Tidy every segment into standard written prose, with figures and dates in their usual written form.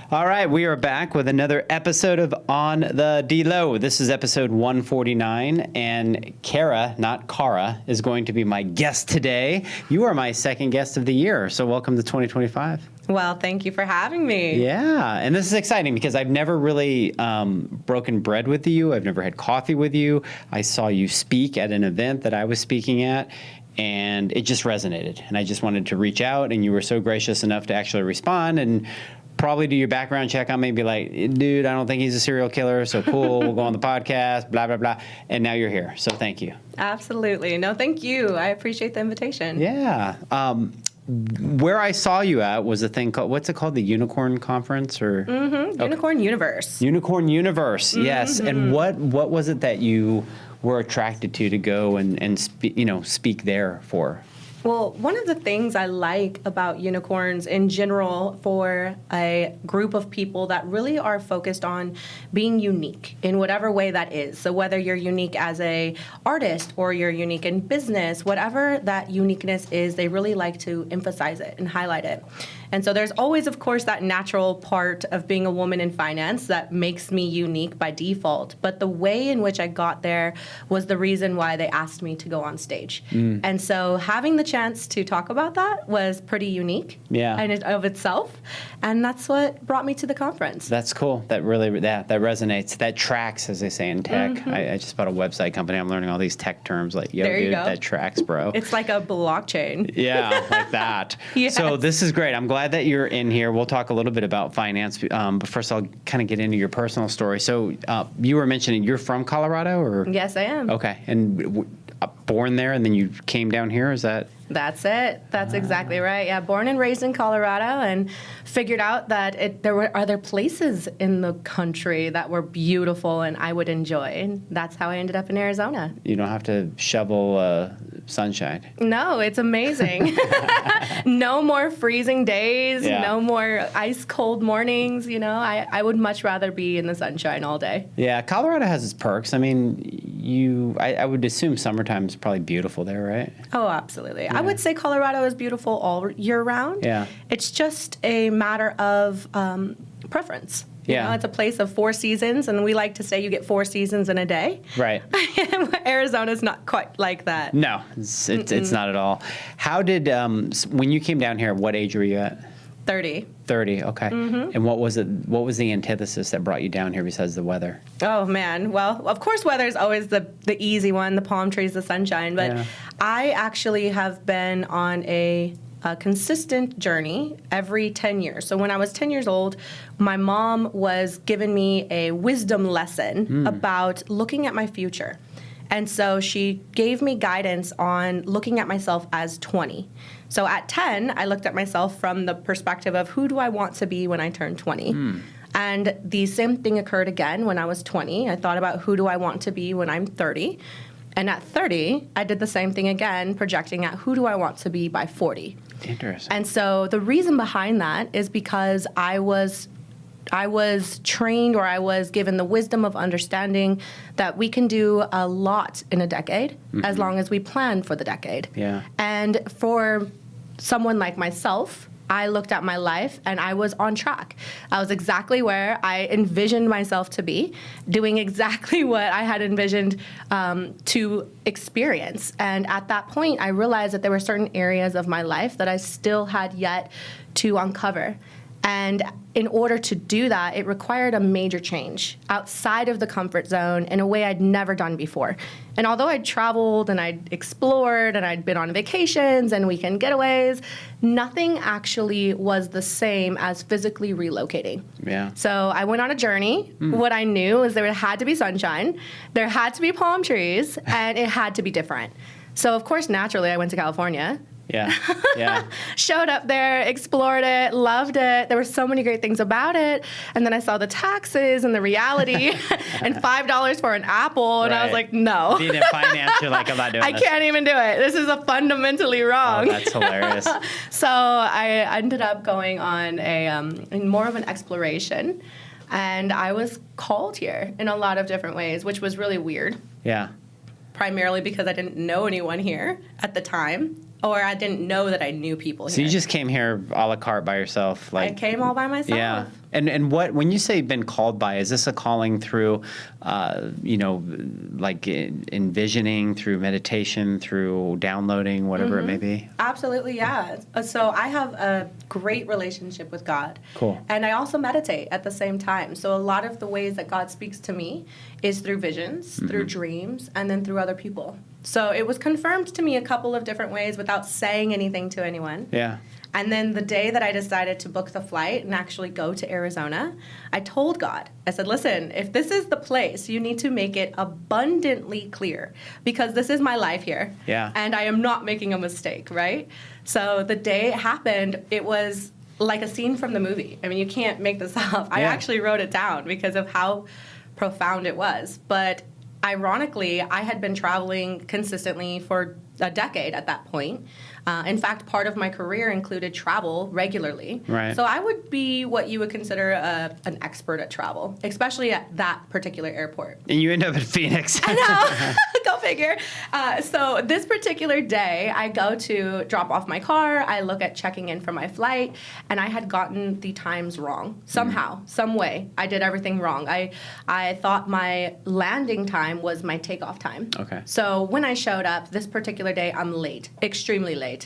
All right, we are back with another episode of On the D-Low. This is episode 149, and Kara, not Kara, is going to be my guest today. You are my second guest of the year, so welcome to 2025. Well, thank you for having me. Yeah, and this is exciting because I've never really broken bread with you. I've never had coffee with you. I saw you speak at an event that I was speaking at, and it just resonated. And I just wanted to reach out, and you were so gracious enough to actually respond and probably do your background check on me, be like, dude, I don't think he's a serial killer, so cool, we'll go on the podcast, blah, blah, blah. And now you're here, so thank you. Absolutely. No, thank you. I appreciate the invitation. Yeah. Where I saw you at was a thing called, what's it called, the Unicorn Conference? Or Unicorn Universe. Unicorn Universe, yes. And what was it that you were attracted to go and speak there for? Well, one of the things I like about unicorns in general for a group of people that really are focused on being unique in whatever way that is. So whether you're unique as a artist or you're unique in business, whatever that uniqueness is, they really like to emphasize it and highlight it. And so there's always, of course, that natural part of being a woman in finance that makes me unique by default. But the way in which I got there was the reason why they asked me to go on stage. And so having the chance to talk about that was pretty unique in and of itself. And that's what brought me to the conference. That's cool. That really, that resonates. That tracks, as they say in tech. I just bought a website company. I'm learning all these tech terms like, yo, dude, that tracks, bro. It's like a blockchain. Yeah, like that. Yes. So this is great. I'm glad that you're in here. We'll talk a little bit about finance, but first I'll kind of get into your personal story. So you were mentioning you're from Colorado, or? Yes, I am. Okay, and born there, and then you came down here. Is that? That's it. That's exactly right. Yeah, born and raised in Colorado, and figured out that there were other places in the country that were beautiful and I would enjoy. And that's how I ended up in Arizona. You don't have to shovel sunshine. No, it's amazing. No more freezing days. Yeah. No more ice cold mornings. You know, I would much rather be in the sunshine all day. Yeah, Colorado has its perks. I mean, I would assume summertime is probably beautiful there, right? Oh, absolutely. Yeah. I would say Colorado is beautiful all year round. Yeah. It's just a matter of preference. You know, it's a place of 4 seasons, and we like to say you get 4 seasons in a day. Right. Arizona's not quite like that. No, it's not at all. How did, when you came down here, what age were you at? 30. 30, okay. And what was the antithesis that brought you down here besides the weather? Oh, man. Well, of course, weather is always the easy one, the palm trees, the sunshine. But I actually have been on a consistent journey every 10 years. So when I was 10 years old, my mom was giving me a wisdom lesson about looking at my future. And so she gave me guidance on looking at myself as 20. So at 10, I looked at myself from the perspective of who do I want to be when I turn 20? And the same thing occurred again when I was 20. I thought about who do I want to be when I'm 30? And at 30, I did the same thing again, projecting at who do I want to be by 40. Interesting. And so the reason behind that is because I was trained, or I was given the wisdom of understanding that we can do a lot in a decade as long as we plan for the decade. Yeah. And for someone like myself, I looked at my life and I was on track. I was exactly where I envisioned myself to be, doing exactly what I had envisioned to experience. And at that point, I realized that there were certain areas of my life that I still had yet to uncover. And in order to do that, it required a major change outside of the comfort zone in a way I'd never done before. And although I'd traveled and I'd explored and I'd been on vacations and weekend getaways, nothing actually was the same as physically relocating. Yeah. So I went on a journey. What I knew is there had to be sunshine, there had to be palm trees, and it had to be different. So of course, naturally, I went to California. Yeah. Showed up there, explored it, loved it. There were so many great things about it. And then I saw the taxes and the reality and $5 for an apple. And I was like, no. Being in finance, you're like, I'm not doing this. I can't even do it. This is fundamentally wrong. Oh, that's hilarious. So I ended up going on more of an exploration. And I was called here in a lot of different ways, which was really weird. Yeah. Primarily because I didn't know anyone here at the time. or I didn't know that I knew people So here. you just came here a la carte by yourself, I came all by myself. Yeah. And what, when you say been called by, is this a calling through, like envisioning, through meditation, through downloading, whatever it may be? Absolutely, yeah. So I have a great relationship with God. Cool. And I also meditate at the same time. So a lot of the ways that God speaks to me is through visions, through dreams, and then through other people. So it was confirmed to me a couple of different ways without saying anything to anyone. Yeah. And then the day that I decided to book the flight and actually go to Arizona, I told God, I said, listen, if this is the place, you need to make it abundantly clear because this is my life here. Yeah. And I am not making a mistake, right? So the day it happened, it was like a scene from the movie. I mean, you can't make this up. I actually wrote it down because of how profound it was. But ironically, I had been traveling consistently for a decade at that point. In fact, part of my career included travel regularly. Right. So I would be what you would consider an expert at travel, especially at that particular airport. And you end up at Phoenix. I know. Go figure. So this particular day, I go to drop off my car. I look at checking in for my flight, and I had gotten the times wrong. Somehow, some way, I did everything wrong. I thought my landing time was my takeoff time. Okay. So when I showed up this particular day, I'm late, extremely late.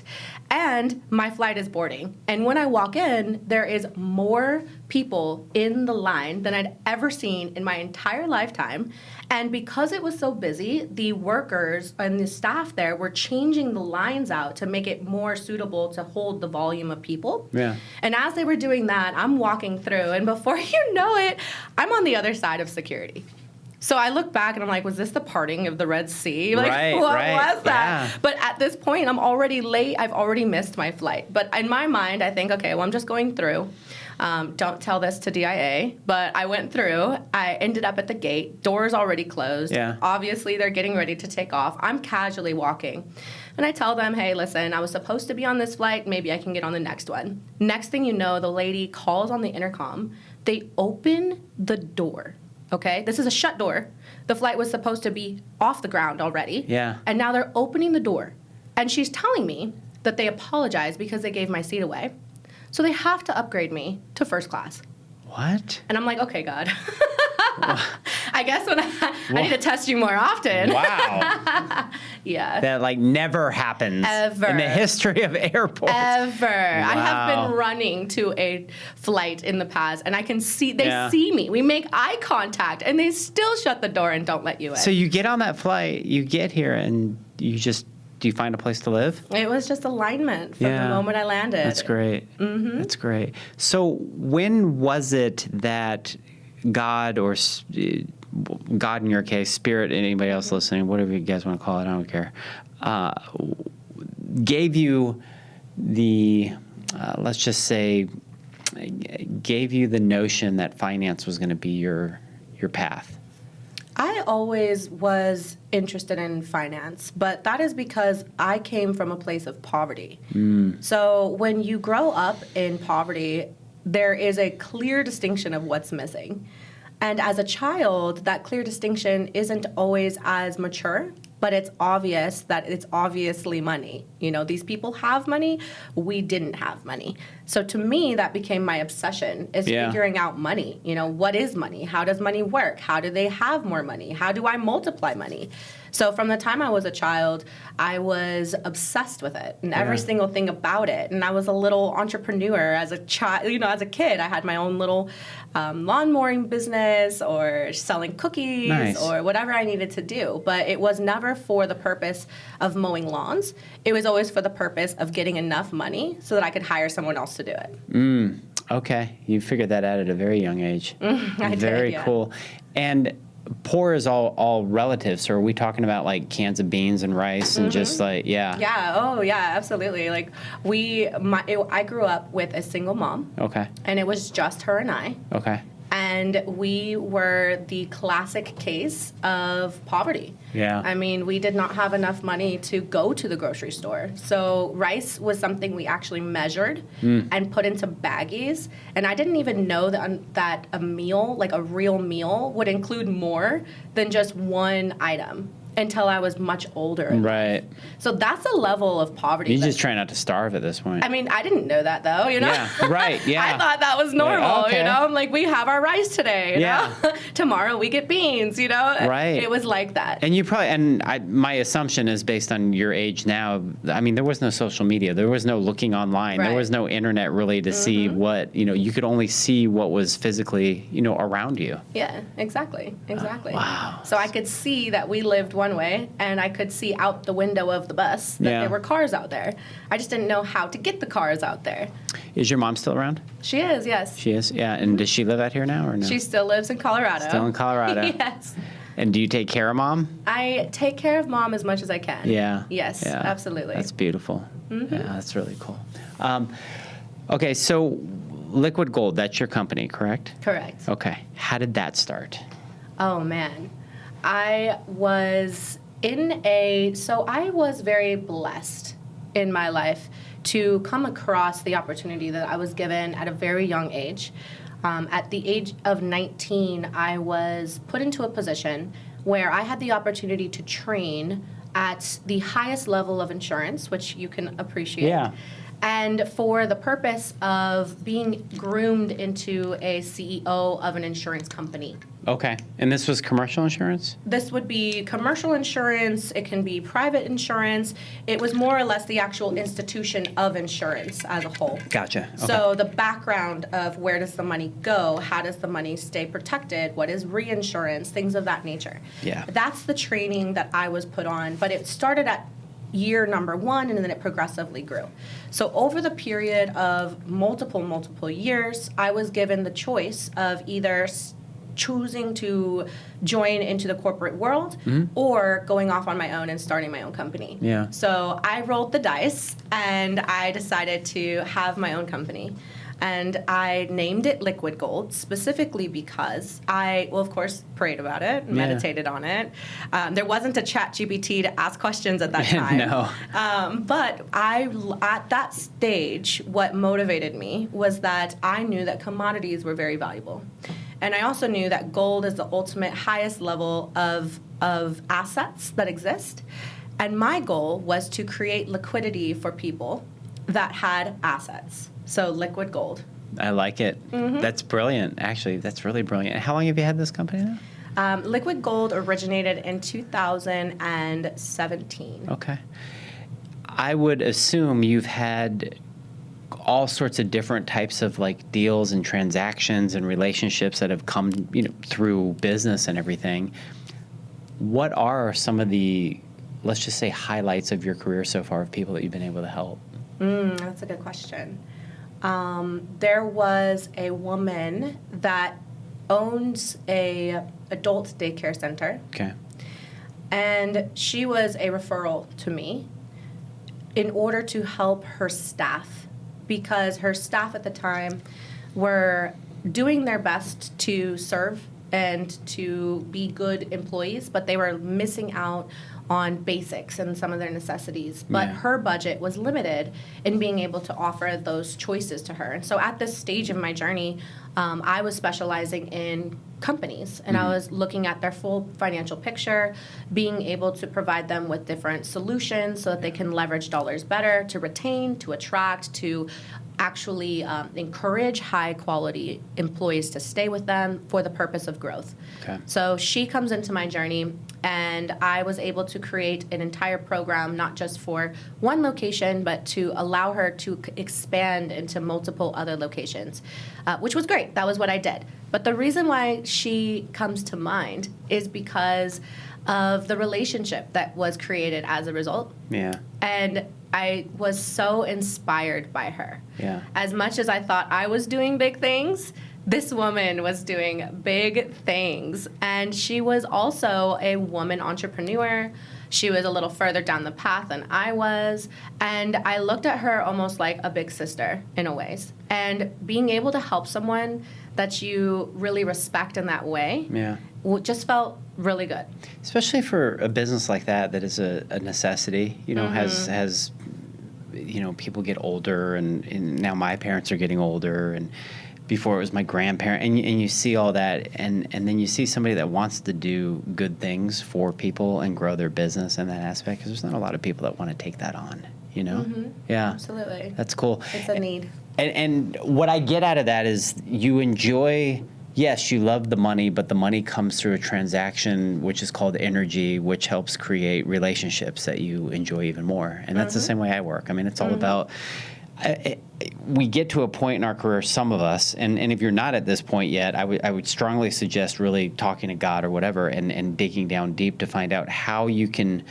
And my flight is boarding. And when I walk in, there is more people in the line than I'd ever seen in my entire lifetime. And because it was so busy, the workers and the staff there were changing the lines out to make it more suitable to hold the volume of people. Yeah. And as they were doing that, I'm walking through, and before you know it, I'm on the other side of security. So I look back and I'm like, was this the parting of the Red Sea? Like, Right, what right, was that? yeah. But at this point, I'm already late. I've already missed my flight. But in my mind, I think, okay, well, I'm just going through. Don't tell this to DIA. But I went through. I ended up at the gate. Doors already closed. Yeah. Obviously, they're getting ready to take off. I'm casually walking. And I tell them, hey, listen, I was supposed to be on this flight. Maybe I can get on the next one. Next thing you know, the lady calls on the intercom. They open the door. Okay, this is a shut door. The flight was supposed to be off the ground already. Yeah. And now they're opening the door. And she's telling me that they apologize because they gave my seat away. So they have to upgrade me to first class. What? And I'm like, okay, God. I guess when I need to test you more often. Wow. Yeah. That like never happens Ever. in the history of airports. Ever. I have Wow. been running to a flight in the past, and I can see, they Yeah. see me. We make eye contact, and they still shut the door and don't let you in. So you get on that flight, you get here, and do you find a place to live? It was just alignment from the moment I landed. That's great. That's great. So when was it that God, or God in your case, Spirit, anybody else listening, whatever you guys want to call it, I don't care, gave you the, let's just say, gave you the notion that finance was going to be your path? I always was interested in finance, but that is because I came from a place of poverty. So when you grow up in poverty, there is a clear distinction of what's missing. And as a child, that clear distinction isn't always as mature, but it's obvious that it's obviously money. You know, these people have money, we didn't have money. So to me, that became my obsession, is figuring out money. You know, what is money? How does money work? How do they have more money? How do I multiply money? So from the time I was a child, I was obsessed with it and every single thing about it. And I was a little entrepreneur as a child. You know, as a kid, I had my own little lawn mowing business or selling cookies or whatever I needed to do. But it was never for the purpose of mowing lawns. It was always for the purpose of getting enough money so that I could hire someone else to do it. Okay. You figured that out at a very young age. I Very did, cool. And poor is all relative. So are we talking about like cans of beans and rice and just like, Yeah. Oh, yeah, absolutely. Like I grew up with a single mom. Okay. And it was just her and I. Okay. And we were the classic case of poverty. Yeah. I mean, we did not have enough money to go to the grocery store. So rice was something we actually measured and put into baggies. And I didn't even know that a meal, like a real meal, would include more than just one item. until I was much older. Right. So that's a level of poverty. You just try not to starve at this point. I mean, I didn't know that though, you know? Yeah, right, yeah. I thought that was normal, okay. you know? I'm like, we have our rice today, you know? Tomorrow we get beans, you know? Right. It was like that. And you probably, and my assumption is based on your age now, I mean, there was no social media. There was no looking online. Right. There was no internet really to see what, you could only see what was physically, around you. Yeah, exactly. Wow. So I could see that we lived one way, and I could see out the window of the bus that there were cars out there. I just didn't know how to get the cars out there. Is your mom still around? She is, yes. She is? Yeah. And does she live out here now or no? She still lives in Colorado. Still in Colorado? Yes. And do you take care of mom? I take care of mom as much as I can. Yeah. Yes, Yeah. absolutely. That's beautiful. Yeah, that's really cool. Okay, so Liquid Gold, that's your company, correct? Correct. Okay. How did that start? Oh, man. I was very blessed in my life to come across the opportunity that I was given at a very young age. At the age of 19, I was put into a position where I had the opportunity to train at the highest level of insurance, which you can appreciate. Yeah. And for the purpose of being groomed into a CEO of an insurance company. Okay. And this was commercial insurance? This would be commercial insurance. It can be private insurance. It was more or less the actual institution of insurance as a whole. Gotcha. Okay. So the background of where does the money go? How does the money stay protected? What is reinsurance? Things of that nature. Yeah. That's the training that I was put on. But it started at year number 1, and then it progressively grew. So over the period of multiple years, I was given the choice of either choosing to join into the corporate world or going off on my own and starting my own company. Yeah. So I rolled the dice and I decided to have my own company. And I named it Liquid Gold specifically because I, of course, prayed about it, meditated on it. There wasn't a ChatGPT to ask questions at that time. No. But at that stage, what motivated me was that I knew that commodities were very valuable. And I also knew that gold is the ultimate highest level of assets that exist. And my goal was to create liquidity for people that had assets. So liquid gold. I like it. That's brilliant. Actually, that's really brilliant. How long have you had this company now? Liquid gold originated in 2017. Okay. I would assume you've had all sorts of different types of like deals and transactions and relationships that have come, through business and everything. What are some of the, let's just say, highlights of your career so far of people that you've been able to help? That's a good question. There was a woman that owns a adult daycare center. Okay. And she was a referral to me in order to help her staff, because her staff at the time were doing their best to serve and to be good employees, but they were missing out on basics and some of their necessities. But her budget was limited in being able to offer those choices to her. And so at this stage of my journey, I was specializing in companies, and I was looking at their full financial picture, being able to provide them with different solutions so that they can leverage dollars better, to retain, to attract, to actually encourage high-quality employees to stay with them for the purpose of growth. Okay. So she comes into my journey, and I was able to create an entire program, not just for one location, but to allow her to expand into multiple other locations, which was great. That was what I did. But the reason why she comes to mind is because of the relationship that was created as a result. Yeah. And I was so inspired by her. Yeah. As much as I thought I was doing big things, this woman was doing big things. And she was also a woman entrepreneur. She was a little further down the path than I was. And I looked at her almost like a big sister in a ways. And being able to help someone that you really respect in that way just felt really good. Especially for a business like that is a necessity, has people get older, and now my parents are getting older, and before it was my grandparent, and you see all that, and then you see somebody that wants to do good things for people and grow their business in that aspect, because there's not a lot of people that want to take that on, you know? Yeah. Absolutely. That's cool. It's a need. And what I get out of that is you enjoy, yes, you love the money, but the money comes through a transaction, which is called energy, which helps create relationships that you enjoy even more. And that's the same way I work. I mean, it's all about, we get to a point in our career, some of us, and if you're not at this point yet, I would strongly suggest really talking to God or whatever and digging down deep to find out how you can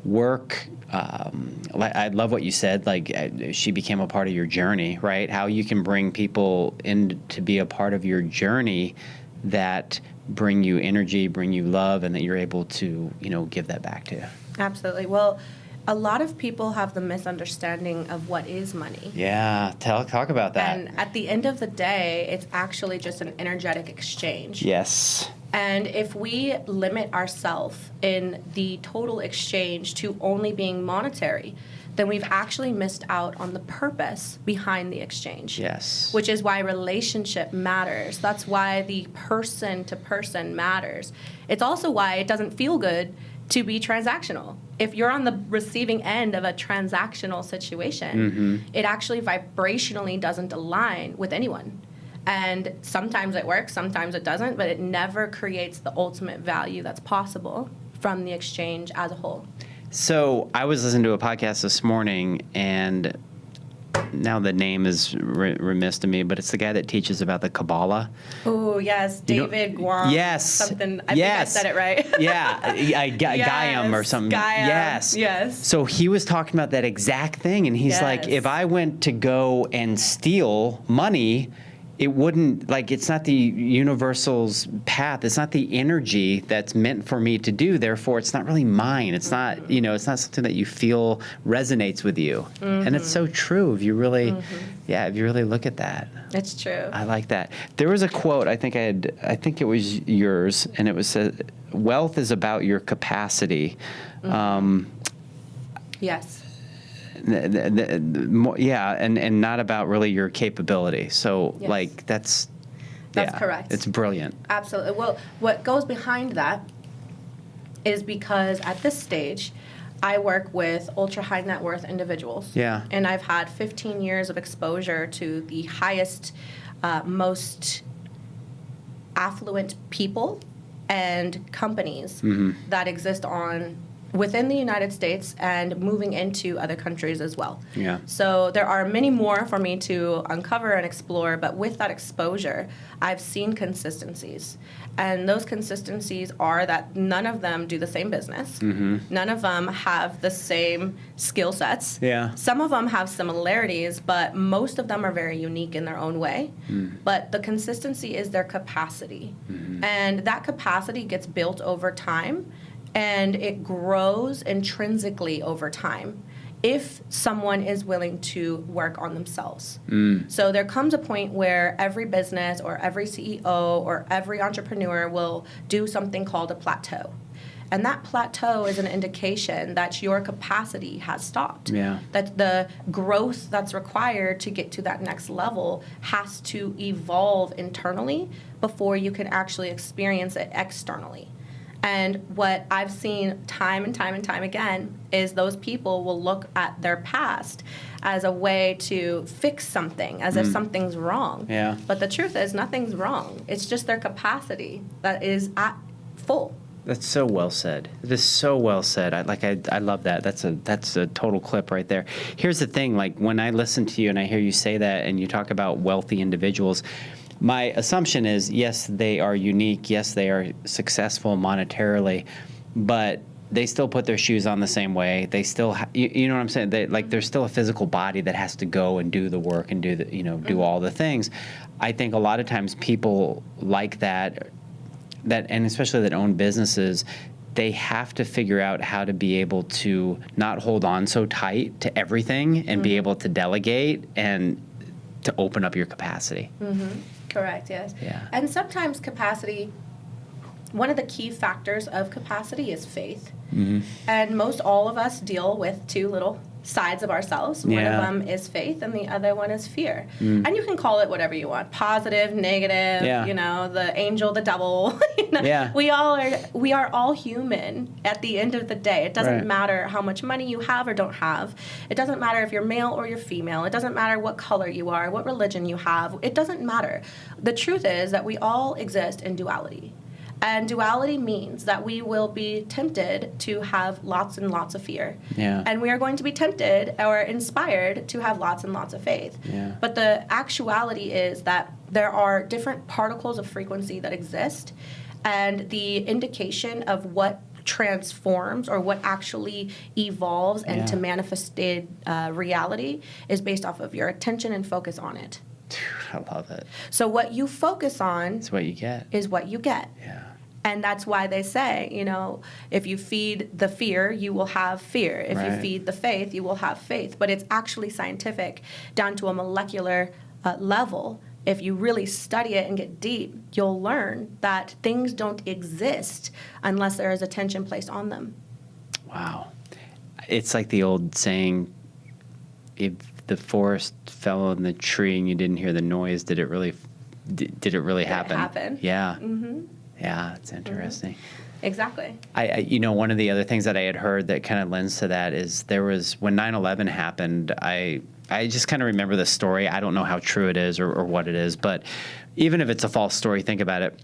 work. I love what you said, like she became a part of your journey, right? How you can bring people in to be a part of your journey that bring you energy, bring you love, and that you're able to, give that back to. Absolutely. Well, a lot of people have the misunderstanding of what is money. Yeah, talk about that. And at the end of the day, it's actually just an energetic exchange. Yes. And if we limit ourselves in the total exchange to only being monetary, then we've actually missed out on the purpose behind the exchange. Yes. Which is why relationship matters. That's why the person to person matters. It's also why it doesn't feel good to be transactional. If you're on the receiving end of a transactional situation, it actually vibrationally doesn't align with anyone. And sometimes it works, sometimes it doesn't, but it never creates the ultimate value that's possible from the exchange as a whole. So I was listening to a podcast this morning, and now the name is remiss to me, but it's the guy that teaches about the Kabbalah. Oh, yes, David Guam. Yes. Something, I think I said it right. Yeah, Gaiam or something. Gaiam. Yes. So he was talking about that exact thing, and he's like, if I went to go and steal money, it wouldn't, it's not the universal's path. It's not the energy that's meant for me to do. Therefore, it's not really mine. It's not, it's not something that you feel resonates with you. And it's so true if you really, if you really look at that. It's true. I like that. There was a quote, I think it was yours, and it was, wealth is about your capacity. Yes. And not about really your capability. So, that's that's correct. It's brilliant. Absolutely. Well, what goes behind that is because at this stage, I work with ultra high net worth individuals. Yeah. And I've had 15 years of exposure to the highest, most affluent people and companies that exist within the United States and moving into other countries as well. Yeah. So there are many more for me to uncover and explore, but with that exposure, I've seen consistencies. And those consistencies are that none of them do the same business. None of them have the same skill sets. Yeah. Some of them have similarities, but most of them are very unique in their own way. But the consistency is their capacity. And that capacity gets built over time, and it grows intrinsically over time if someone is willing to work on themselves. So there comes a point where every business or every CEO or every entrepreneur will do something called a plateau. And that plateau is an indication that your capacity has stopped. Yeah. That the growth that's required to get to that next level has to evolve internally before you can actually experience it externally. And what I've seen time and time and time again is those people will look at their past as a way to fix something, as if something's wrong. Yeah. But the truth is nothing's wrong. It's just their capacity that is at full. That's so well said. It is so well said. I love that. That's a total clip right there. Here's the thing, when I listen to you and I hear you say that and you talk about wealthy individuals, my assumption is, yes, they are unique. Yes, they are successful monetarily, but they still put their shoes on the same way. They still, you know what I'm saying? There's still a physical body that has to go and do the work and do all the things. I think a lot of times people like that, and especially that own businesses, they have to figure out how to be able to not hold on so tight to everything and be able to delegate and to open up your capacity. Correct, yes. Yeah. And sometimes capacity, one of the key factors of capacity is faith. And most all of us deal with too little sides of ourselves. One of them is faith, and the other one is fear. And you can call it whatever you want: positive, negative. You know, the angel, the devil. You know, we are all human. At the end of the day, it doesn't matter how much money you have or don't have. It doesn't matter if you're male or you're female. It doesn't matter what color you are, what religion you have. It doesn't matter. The truth is that we all exist in duality. And duality means that we will be tempted to have lots and lots of fear. And we are going to be tempted or inspired to have lots and lots of faith. But the actuality is that there are different particles of frequency that exist, and the indication of what transforms or what actually evolves into manifested reality is based off of your attention and focus on it. I love it. So what you focus on is what you get. And that's why they say, you know, if you feed the fear, you will have fear. If you feed the faith, you will have faith. But it's actually scientific down to a molecular level. If you really study it and get deep, you'll learn that things don't exist unless there is attention placed on them. Wow. It's like the old saying, if the forest fell in the tree and you didn't hear the noise, did it really happen? Did it happen? Yeah. Yeah, it's interesting. Exactly. I you know, one of the other things that I had heard that kind of lends to that is there was, when 9/11 happened, I just kind of remember the story. I don't know how true it is or what it is, but even if it's a false story, think about it.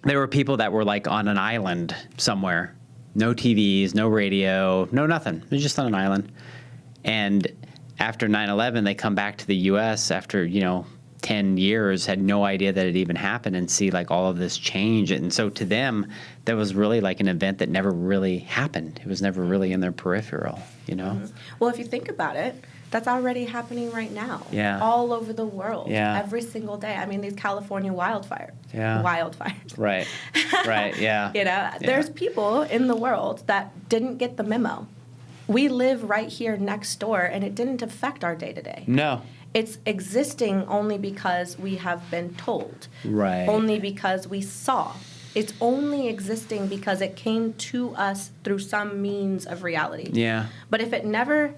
There were people that were like on an island somewhere, no TVs, no radio, no nothing. They're just on an island. And after 9/11, they come back to the U.S. after, 10 years, had no idea that it even happened, and see like all of this change. And so to them, that was really like an event that never really happened. It was never really in their peripheral, Well, if you think about it, that's already happening right now. Yeah. All over the world. Yeah. Every single day. I mean, these California wildfires. Yeah. Wildfires. Right. Right. Yeah. There's people in the world that didn't get the memo. We live right here next door, and it didn't affect our day to day. No. It's existing only because we have been told. Right. Only because we saw. It's only existing because it came to us through some means of reality. Yeah. But if it never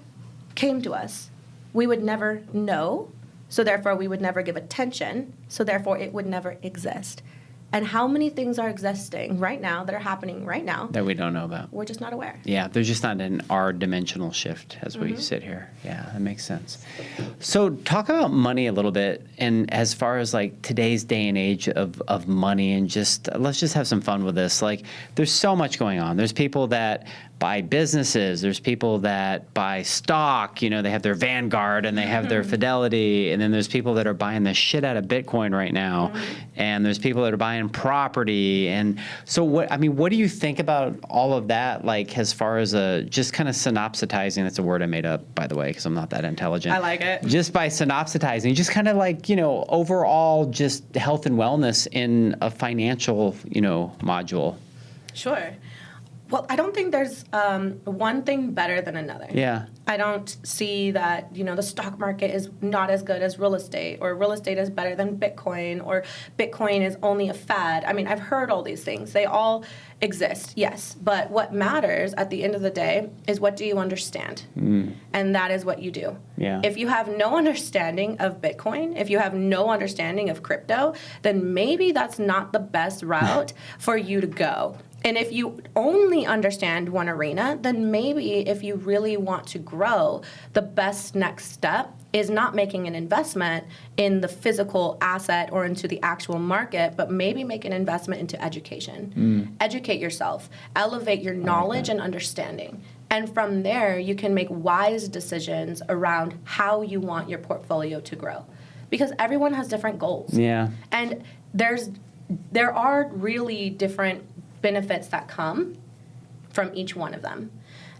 came to us, we would never know, so therefore we would never give attention, so therefore it would never exist. And how many things are existing right now that are happening right now that we don't know about? We're just not aware. Yeah, there's just not an our dimensional shift as we sit here. Yeah, that makes sense. So talk about money a little bit, and as far as like today's day and age of money, and just let's just have some fun with this. Like, there's so much going on. There's people that buy businesses. There's people that buy stock. They have their Vanguard and they have their Fidelity. And then there's people that are buying the shit out of Bitcoin right now. And there's people that are buying property. And so what do you think about all of that? Like, as far as just kind of synopsizing, that's a word I made up, by the way, because I'm not that intelligent. I like it. Just by synopsizing, just kind of like, overall just health and wellness in a financial, module. Sure. Well, I don't think there's one thing better than another. Yeah. I don't see that, the stock market is not as good as real estate, or real estate is better than Bitcoin, or Bitcoin is only a fad. I mean, I've heard all these things. They all exist, yes. But what matters at the end of the day is, what do you understand? And that is what you do. Yeah. If you have no understanding of Bitcoin, if you have no understanding of crypto, then maybe that's not the best route for you to go. And if you only understand one arena, then maybe if you really want to grow, the best next step is not making an investment in the physical asset or into the actual market, but maybe make an investment into education. Educate yourself, elevate your knowledge and understanding. And from there, you can make wise decisions around how you want your portfolio to grow. Because everyone has different goals. Yeah. And there are really different benefits that come from each one of them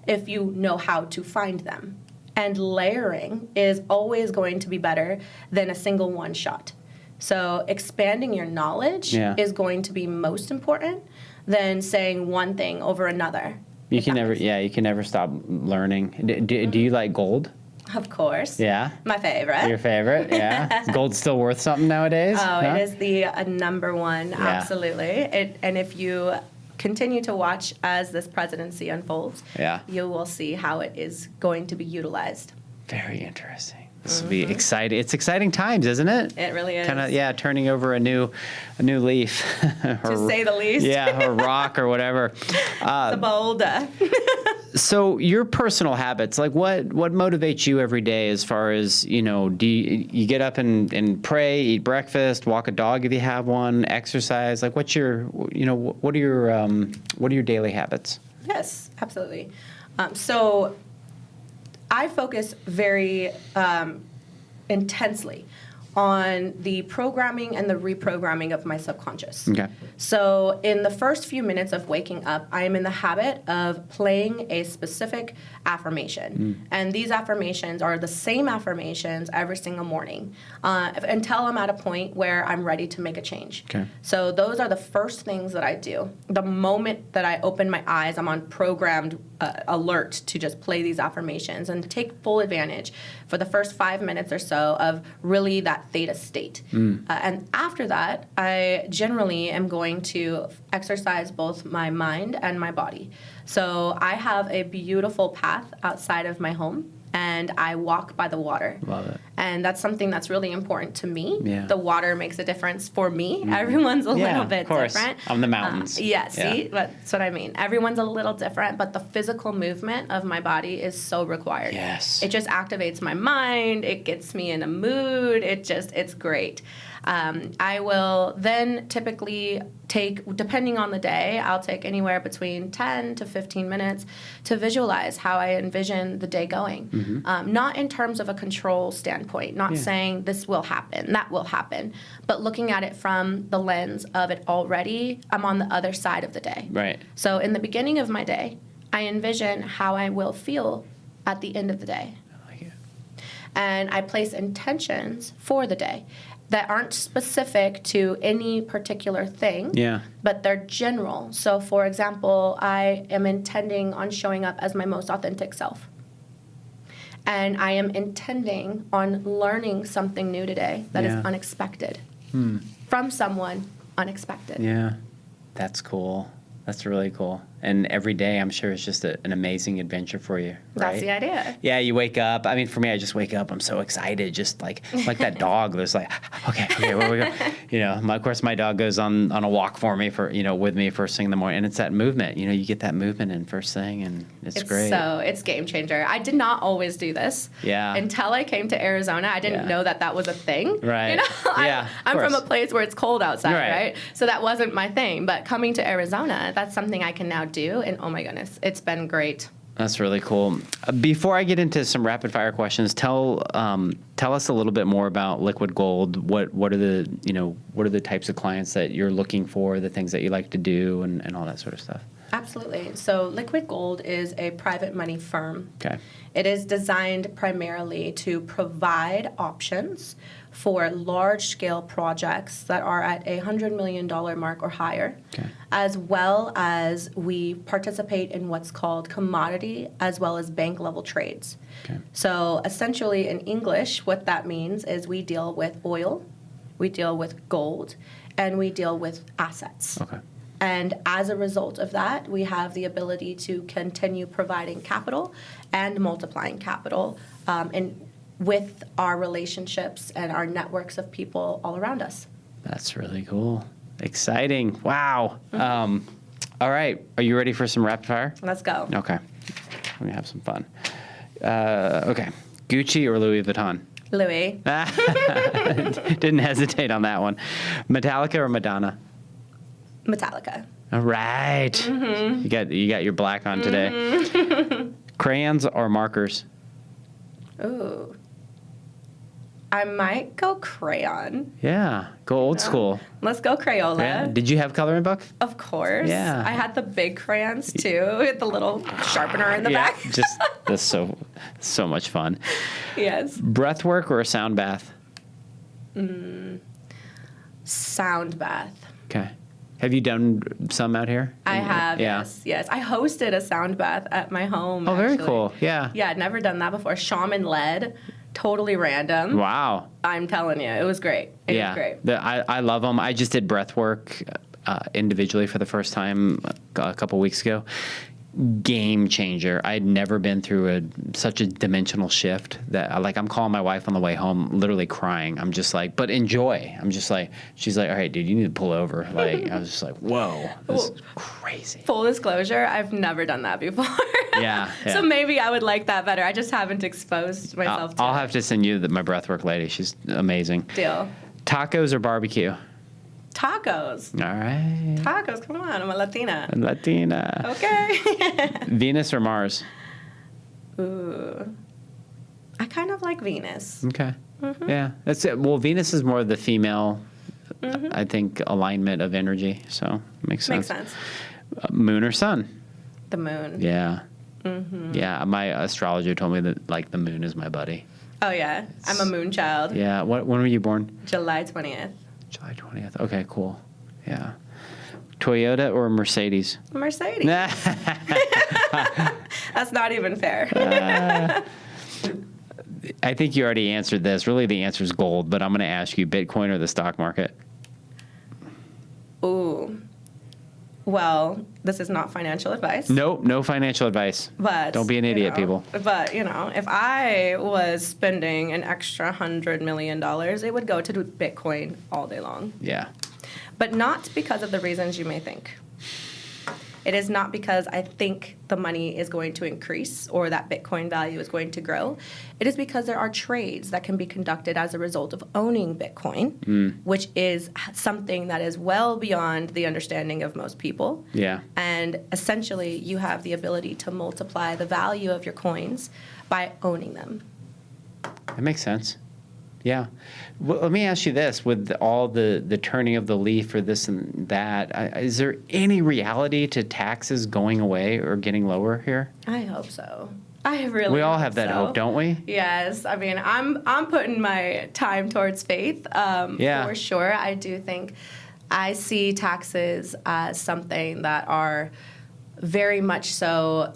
if you know how to find them. And layering is always going to be better than a single one shot. So expanding your knowledge is going to be most important than saying one thing over another. You can never stop learning. Do you like gold? Of course. Yeah. My favorite. Your favorite, yeah. Is gold still worth something nowadays? Oh, huh? It is the number one, absolutely. And if you continue to watch as this presidency unfolds. Yeah. You will see how it is going to be utilized. Very interesting. This will be exciting. It's exciting times, isn't it? It really is. Kind of, yeah, turning over a new leaf. To say the least. Yeah, or rock or whatever. The bold. So your personal habits, like what motivates you every day as far as, do you get up and pray, eat breakfast, walk a dog if you have one, exercise? Like what are your daily habits? Yes, absolutely. So I focus very intensely on the programming and the reprogramming of my subconscious. Okay. So in the first few minutes of waking up, I am in the habit of playing a specific affirmation. And these affirmations are the same affirmations every single morning until I'm at a point where I'm ready to make a change. Okay. So those are the first things that I do. The moment that I open my eyes, I'm on programmed alert to just play these affirmations and take full advantage for the first 5 minutes or so of really that theta state. And after that, I generally am going to exercise both my mind and my body. So I have a beautiful path outside of my home, and I walk by the water. Love it. And that's something that's really important to me. Yeah. The water makes a difference for me. Everyone's a little bit of course. different. On the mountains. See, that's what I mean. Everyone's a little different, but the physical movement of my body is so required. Yes. It just activates my mind. It gets me in a mood. It's great. I will then typically take, depending on the day, I'll take anywhere between 10 to 15 minutes to visualize how I envision the day going. Not in terms of a control standpoint, not saying this will happen, that will happen, but looking at it from the lens of it already, I'm on the other side of the day. Right. So in the beginning of my day, I envision how I will feel at the end of the day. I like it. And I place intentions for the day that aren't specific to any particular thing, but they're general. So, for example, I am intending on showing up as my most authentic self. And I am intending on learning something new today that is unexpected from someone unexpected. Yeah, that's cool. That's really cool. And every day, I'm sure it's just an amazing adventure for you, right? That's the idea. Yeah, you wake up. I mean, for me, I just wake up. I'm so excited, just like that dog. There's like, okay, where we go? Of course, my dog goes on a walk for me with me first thing in the morning, and it's that movement. You get that movement in first thing, and it's great. So it's game changer. I did not always do this. Yeah. Until I came to Arizona, I didn't know that was a thing. Right. I'm from a place where it's cold outside, Right. right? So that wasn't my thing. But coming to Arizona, that's something I can now do, and oh my goodness, it's been great. That's really cool. Before I get into some rapid fire questions, tell us a little bit more about Liquid Gold. What are the types of clients that you're looking for, the things that you like to do, and all that sort of stuff? Absolutely. So Liquid Gold is a private money firm. Okay. It is designed primarily to provide options for large-scale projects that are at a $100 million mark or higher, as well as we participate in what's called commodity as well as bank-level trades. Okay. So essentially in English, what that means is we deal with oil, we deal with gold, and we deal with assets. Okay. And as a result of that, we have the ability to continue providing capital and multiplying capital with our relationships and our networks of people all around us. That's really cool. Exciting. Wow. All right. Are you ready for some rapid fire? Let's go. Okay. Let me have some fun. Okay. Gucci or Louis Vuitton? Louis. Didn't hesitate on that one. Metallica or Madonna? Metallica. All right. Mm-hmm. You got your black on today. Mm-hmm. Crayons or markers? Ooh. I might go crayon. Yeah. Go old school. Let's go Crayola. Yeah. Did you have coloring book? Of course. Yeah. I had the big crayons too, with the little sharpener in the back. Just that's so much fun. Yes. Breath work or a sound bath? Sound bath. Okay. Have you done some out here? I have, Yeah. yes. I hosted a sound bath at my home. Oh, very actually. cool. Yeah. Yeah, I'd never done that before. Shaman led, totally random. Wow. I'm telling you, it was great. It was great. I love them. I just did breath work individually for the first time a couple weeks ago. Game changer. I'd never been through such a dimensional shift that I'm calling my wife on the way home, literally crying. I'm just like, but enjoy. I'm just like, she's like, all right, dude, you need to pull over. Like, I was just like, whoa, this is crazy. Full disclosure, I've never done that before. Yeah. So maybe I would like that better. I just haven't exposed myself to I'll it. have to send you my breathwork lady. She's amazing. Deal. Tacos or barbecue? Tacos. All right. Tacos, come on, I'm a Latina. Latina. Okay. Venus or Mars? Ooh. I kind of like Venus. Okay. Yeah, that's it. Well, Venus is more of the female, I think, alignment of energy. So makes sense. Makes sense. Moon or sun? The moon. Yeah. Yeah. My astrologer told me that the moon is my buddy. Oh, yeah. I'm a moon child. Yeah. When were you born? July 20th. July 20th. Okay. Cool. Yeah. Toyota or Mercedes? Mercedes. Nah. That's not even fair. I think you already answered this. Really, the answer is gold, but I'm going to ask you, Bitcoin or the stock market? Ooh. Well, this is not financial advice. Nope, no financial advice. But don't be an idiot, people. But, if I was spending an extra $100 million, it would go to Bitcoin all day long. Yeah. But not because of the reasons you may think. It is not because I think the money is going to increase or that Bitcoin value is going to grow. It is because there are trades that can be conducted as a result of owning Bitcoin, which is something that is well beyond the understanding of most people. Yeah. And essentially, you have the ability to multiply the value of your coins by owning them. That makes sense. Yeah. Well, let me ask you this. With all the turning of the leaf or this and that, is there any reality to taxes going away or getting lower here? I hope so. I really We all hope have that so. hope, don't we? Yes. I mean, I'm putting my time towards faith, Yeah. for sure. I do think I see taxes as something that are very much so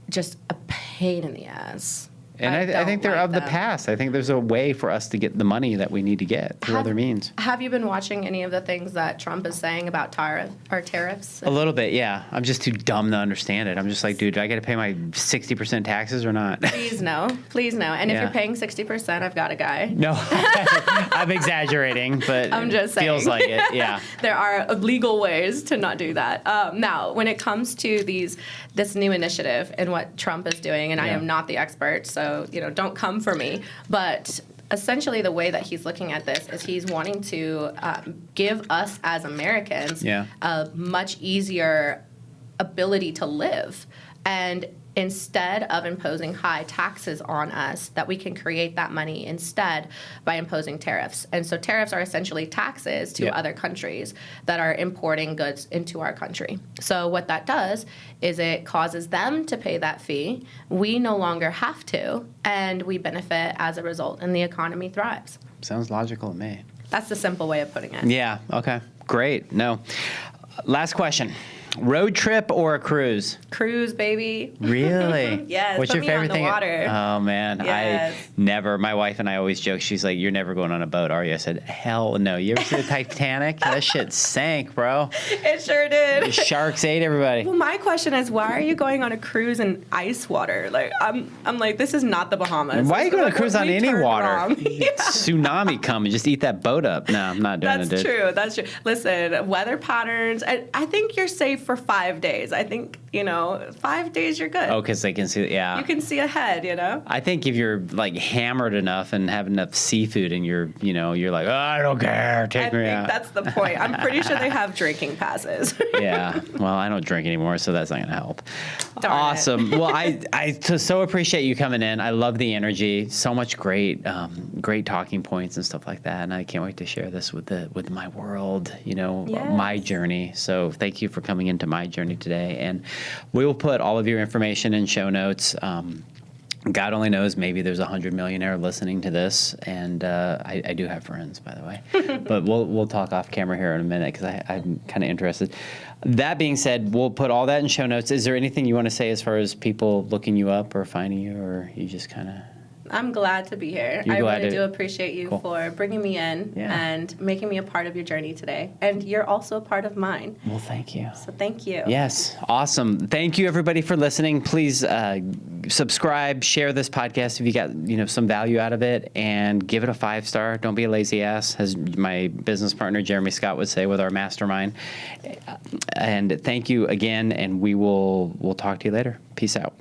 just a pain in the ass. And I think they're of the past. I think there's a way for us to get the money that we need to get through other means. Have you been watching any of the things that Trump is saying about tariffs? A little bit, yeah. I'm just too dumb to understand it. I'm just like, dude, do I got to pay my 60% taxes or not? Please no. Please no. And if Yeah. you're paying 60%, I've got a guy. No, I'm exaggerating, but I'm just it feels saying. like it, yeah. There are legal ways to not do that. Now, when it comes to this new initiative and what Trump is doing, and I Yeah. am not the expert, so don't come for me, but essentially the way that he's looking at this is he's wanting to give us as Americans Yeah. a much easier ability to live. And instead of imposing high taxes on us, that we can create that money instead by imposing tariffs. And so tariffs are essentially taxes to Yeah. other countries that are importing goods into our country. So what that does is it causes them to pay that fee. We no longer have to, and we benefit as a result, and the economy thrives. Sounds logical to me. That's the simple way of putting it. Yeah, okay. Great. No. Last question. Road trip or a cruise? Cruise, baby. Really? Yes, What's put your me on favorite the thing? water. Oh man, Yes. I never. My wife and I always joke. She's like, "You're never going on a boat, are you?" I said, "Hell no." You ever see the Titanic? That shit sank, bro. It sure did. The sharks ate everybody. Well, my question is, why are you going on a cruise in ice water? Like, I'm like, this is not the Bahamas. Why are you going to Like, cruise on we any turned water? wrong. Tsunami come and just eat that boat up. No, I'm not doing That's it, dude. true. That's true. Listen, weather patterns. I think you're safe for 5 days. I think 5 days you're good. Oh, because they can see. Yeah. You can see ahead. I think if you're like hammered enough and have enough seafood and you're like, oh, I don't care, I take me think out. that's the point. I'm pretty sure they have drinking passes. Yeah. Well, I don't drink anymore, so that's not going to help. Darn it. Awesome. Well, I so appreciate you coming in. I love the energy. So much great talking points and stuff like that. And I can't wait to share this with my world, Yes. my journey. So thank you for coming into my journey today. And we will put all of your information in show notes. God only knows, maybe there's 100 millionaire listening to this, and I do have friends, by the way. But we'll talk off camera here in a minute because I'm kind of interested. That being said, we'll put all that in show notes. Is there anything you want to say as far as people looking you up or finding you, or you just kind of... I'm glad to be here. You're I glad really to- do appreciate you Cool. for bringing me in Yeah. and making me a part of your journey today. And you're also a part of mine. Well, thank you. So thank you. Yes, awesome. Thank you, everybody, for listening. Please subscribe, share this podcast if you got some value out of it, and give it a 5-star. Don't be a lazy ass, as my business partner Jeremy Scott would say with our mastermind. And thank you again, and we'll talk to you later. Peace out.